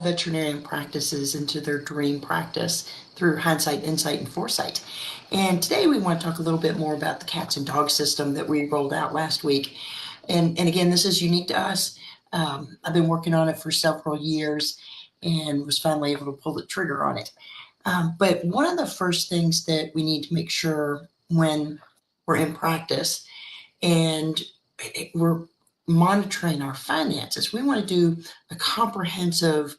veterinarian practices into their dream practice through hindsight, insight, and foresight. And today we want to talk a little bit more about the cats and dogs system that we rolled out last week. And again, this is unique to us. I've been working on it for several years and was finally able to pull the trigger on it. But one of the first things that we need to make sure when we're in practice and we're monitoring our finances, we want to do a comprehensive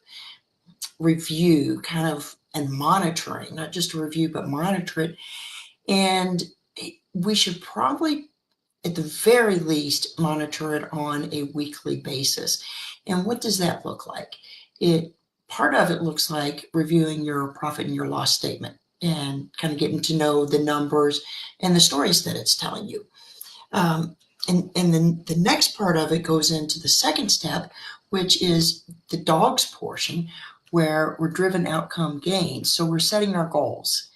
review and monitoring, not just a review, but monitor it. And we should probably, at the very least, monitor it on a weekly basis. And what does that look like? Part of it looks like reviewing your profit and your loss statement and kind of getting to know the numbers and the stories that it's telling you. And then the next part of it goes into the second step, which is the dogs portion, where we're driven outcome gains. So we're setting our goals.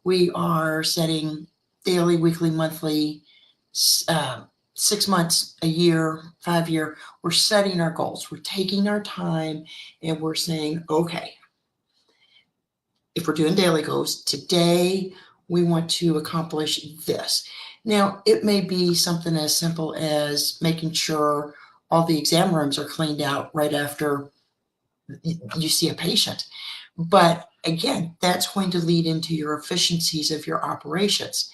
We are setting daily, weekly, monthly, 6 months, a year, 5 year. We're setting our goals. We're taking our time and we're saying, okay, if we're doing daily goals, today we want to accomplish this. Now, it may be something as simple as making sure all the exam rooms are cleaned out right after you see a patient. But again, that's going to lead into your efficiencies of your operations.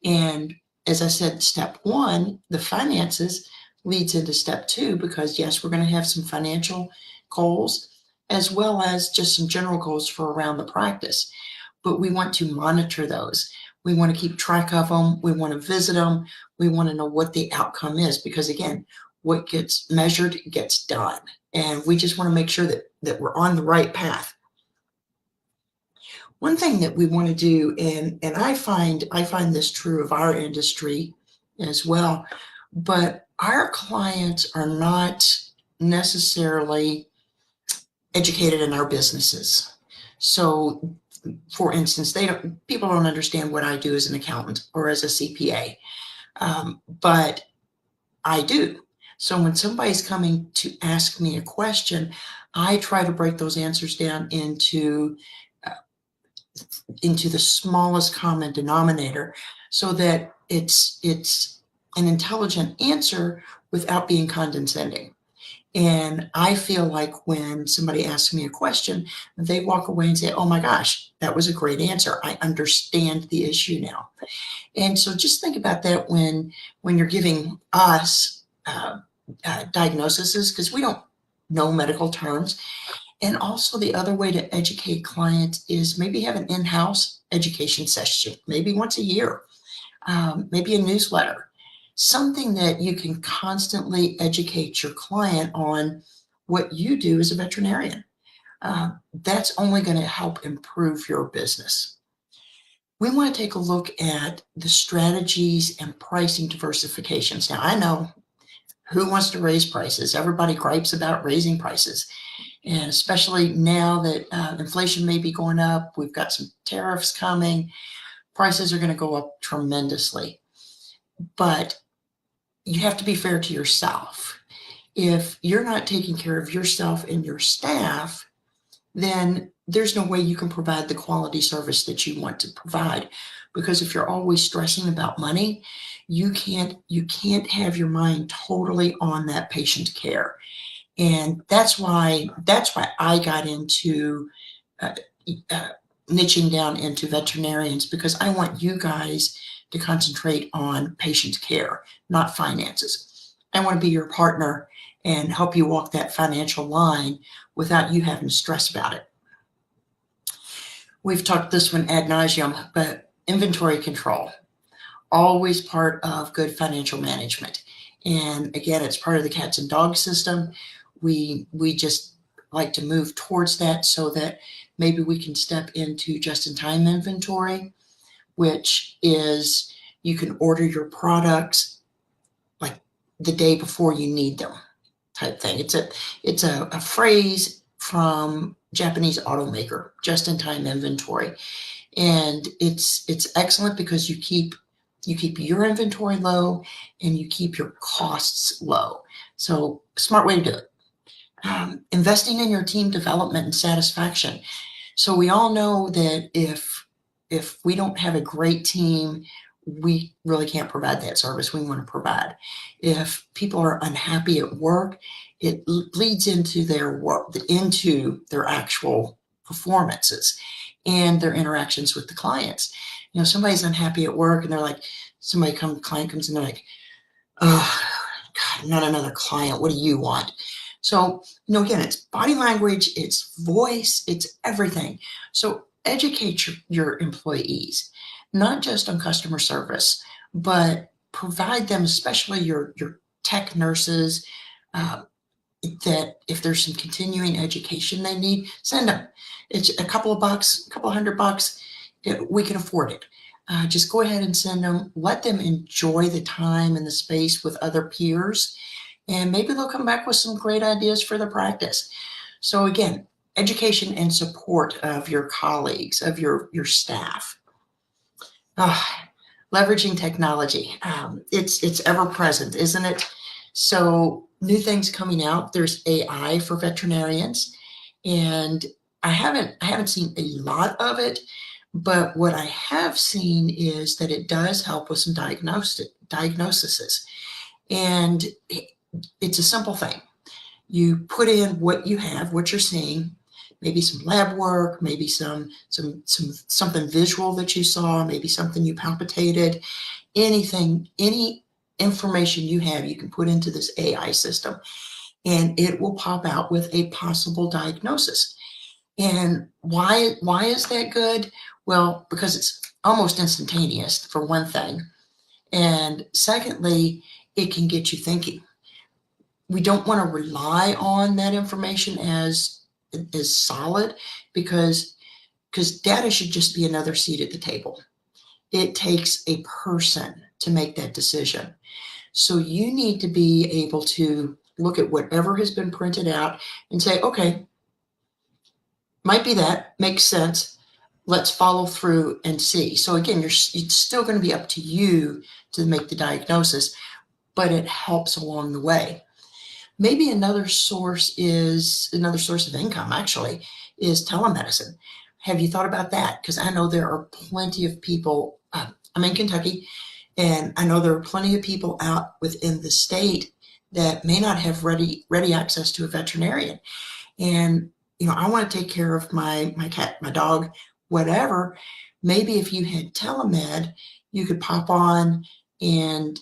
And as I said, step one, the finances, leads into step two, because yes, we're going to have some financial goals as well as just some general goals for around the practice. But we want to monitor those. We want to keep track of them. We want to visit them. We want to know what the outcome is, because again, what gets measured gets done. And we just want to make sure that we're on the right path. One thing that we want to do, and I find this true of our industry as well, but our clients are not necessarily educated in our businesses. So for instance, people don't understand what I do as an accountant or as a CPA, but I do. So when somebody's coming to ask me a question, I try to break those answers down into the smallest common denominator, so that it's an intelligent answer without being condescending. And I feel like when somebody asks me a question, they walk away and say, oh my gosh, that was a great answer. I understand the issue now. And so just think about that when you're giving us diagnoses, because we don't know medical terms. And also the other way to educate clients is maybe have an in-house education session, maybe once a year, maybe a newsletter, something that you can constantly educate your client on what you do as a veterinarian. That's only going to help improve your business. We want to take a look at the strategies and pricing diversifications. Now, I know who wants to raise prices. Everybody gripes about raising prices. And especially now that inflation may be going up, we've got some tariffs coming, prices are going to go up tremendously. But you have to be fair to yourself. If you're not taking care of yourself and your staff, then there's no way you can provide the quality service that you want to provide. Because if you're always stressing about money, you can't have your mind totally on that patient care. And that's why I got into niching down into veterinarians, because I want you guys to concentrate on patient care, not finances. I want to be your partner and help you walk that financial line without you having to stress about it. We've talked this one ad nauseum, but inventory control, always part of good financial management. And again, it's part of the cats and dogs system. We just like to move towards that, so that maybe we can step into just-in-time inventory, which is you can order your products like the day before you need them type thing. It's a phrase from Japanese automaker, just-in-time inventory. And it's excellent because you keep your inventory low and you keep your costs low. So smart way to do it. Investing in your team development and satisfaction. So we all know that if we don't have a great team, we really can't provide that service we want to provide. If people are unhappy at work, it bleeds into their work, into their actual performances and their interactions with the clients. Somebody's unhappy at work and they're like, client comes in, they're like, oh, God, not another client. What do you want? So, again, it's body language, it's voice, it's everything. So educate your employees, not just on customer service, but provide them, especially your tech nurses, uh, that if there's some continuing education they need, send them. It's a couple of bucks, a couple of $100. We can afford it. Just go ahead and send them. Let them enjoy the time and the space with other peers, and maybe they'll come back with some great ideas for their practice. So again, education and support of your colleagues, of your staff. Leveraging technology. It's ever present, isn't it? So new things coming out. There's AI for veterinarians, and I haven't seen a lot of it, but what I have seen is that it does help with some diagnoses. And it's a simple thing. You put in what you have, what you're seeing, maybe some lab work, maybe something visual that you saw, maybe something you palpitated, anything, any information you have, you can put into this AI system, and it will pop out with a possible diagnosis. And why is that good? Well, because it's almost instantaneous, for one thing. And secondly, it can get you thinking. We don't want to rely on that information as solid, because data should just be another seat at the table. It takes a person to make that decision. So you need to be able to look at whatever has been printed out and say, okay, might be that, makes sense. Let's follow through and see. So again, it's still going to be up to you to make the diagnosis, but it helps along the way. Maybe another source of income, actually, is telemedicine. Have you thought about that? Because I know there are plenty of people, I'm in Kentucky, and I know there are plenty of people out within the state that may not have ready access to a veterinarian. And, I want to take care of my cat, my dog, whatever. Maybe if you had telemed, you could pop on and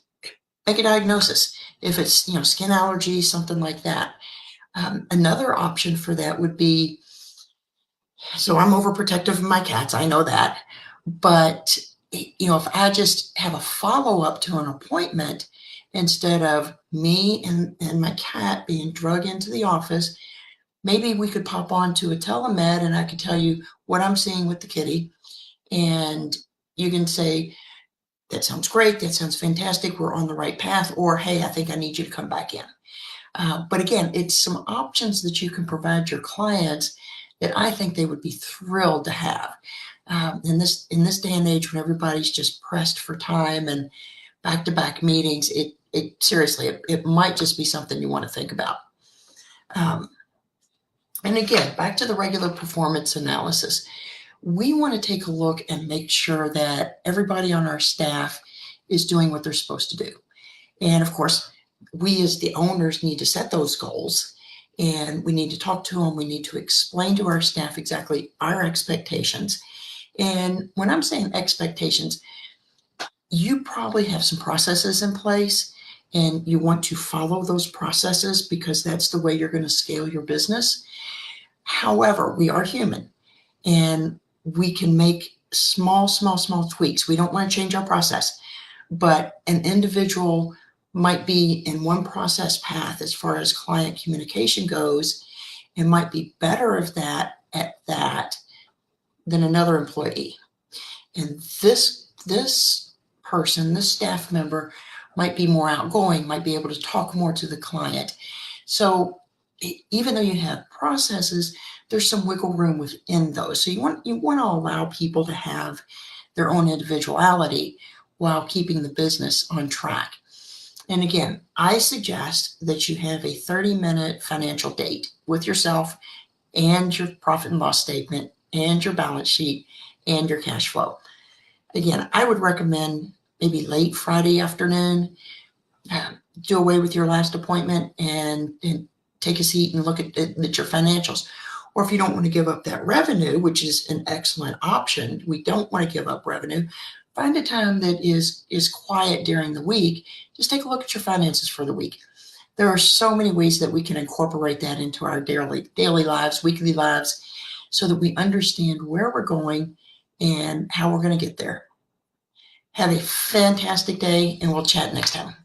make a diagnosis. If it's, skin allergy, something like that. Another option for that would be, so I'm overprotective of my cats, I know that, but if I just have a follow-up to an appointment, instead of me and my cat being drug into the office, maybe we could pop on to a telemed and I could tell you what I'm seeing with the kitty, and you can say, that sounds great, that sounds fantastic, we're on the right path, or hey, I think I need you to come back in. But again, it's some options that you can provide your clients that I think they would be thrilled to have. In this day and age, when everybody's just pressed for time and back-to-back meetings, it seriously, it might just be something you want to think about. And again, back to the regular performance analysis. We want to take a look and make sure that everybody on our staff is doing what they're supposed to do. And of course, we as the owners need to set those goals, and we need to talk to them. We need to explain to our staff exactly our expectations. And when I'm saying expectations, you probably have some processes in place and you want to follow those processes because that's the way you're going to scale your business. However, we are human and we can make small tweaks. We don't want to change our process, but an individual might be in one process path as far as client communication goes and might be better at that than another employee. And this person, this staff member, might be more outgoing, might be able to talk more to the client. So even though you have processes, there's some wiggle room within those. So you want to allow people to have their own individuality while keeping the business on track. And again, I suggest that you have a 30-minute financial date with yourself and your profit and loss statement and your balance sheet and your cash flow. Again, I would recommend maybe late Friday afternoon, do away with your last appointment and take a seat and look at your financials. Or if you don't want to give up that revenue, which is an excellent option, we don't want to give up revenue. Find a time that is quiet during the week. Just take a look at your finances for the week. There are so many ways that we can incorporate that into our daily lives, weekly lives, so that we understand where we're going and how we're going to get there. Have a fantastic day, and we'll chat next time.